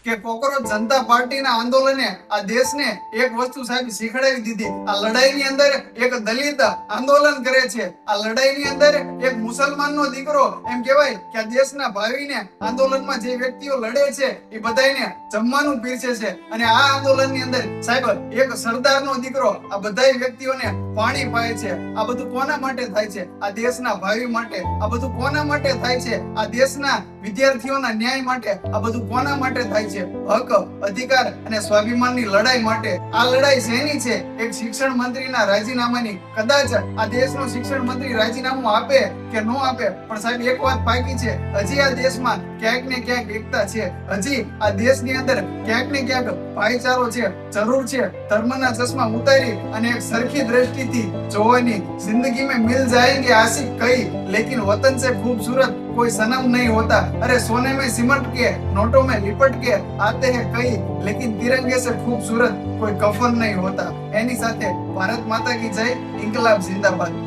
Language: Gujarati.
કે કોકરોચ જનતા પાર્ટીના આંદોલને આ દેશને એક વસ્તુ સાહેબ શીખડાવી દીધી। આ લડાઈની અંદર એક દલિત આંદોલન કરે છે, આ લડાઈની અંદર એક મુસલમાનનો દીકરો, એમ કહેવાય કે આ દેશના ભાવિને આંદોલનમાં જે વ્યક્તિઓ લડે છે એ બધાને જમવાનું પીરસે છે। અને આ આંદોલનની અંદર સાહેબ એક સરદારનો દીકરો આ બધા વ્યક્તિઓને પાણી પાય છે। આ બધું કોના માટે થાય છે? આ દેશના ભાવિ માટે। આ બધું કોના માટે થાય છે? આ દેશના વિદ્યાર્થીઓના ન્યાય માટે। આ બધું કોના માટે થાય છે? હક, અધિકાર અને સ્વાભિમાનની લડાઈ માટે। આ લડાઈ શેની છે? એક શિક્ષણ મંત્રીના રાજીનામાની। કદાચ આ દેશનો શિક્ષણ મંત્રી રાજીનામું આપે કે ન આપે, પણ સાહેબ એક વાત પાકી છે, હજી આ દેશમાં ક્યાંક ને ક્યાંક એકતા છે, હજી આ દેશની અંદર ક્યાંક ને ક્યાંક ભાઈચારો છે। જરૂર છે ધર્મના ચશ્મા ઉતારી અને એક સરખી દ્રષ્ટિથી જોવાની। जिंदगी में मिल जाएंगे आशिक कई, लेकिन वतन से खूबसूरत कोई सनम नहीं होता। अरे सोने में सिमट के नोटों में लिपट के आते हैं कई, लेकिन तिरंगे से खूबसूरत कोई कफन नहीं होता। एनी साथे भारत माता की जय, इंकलाब जिंदाबाद।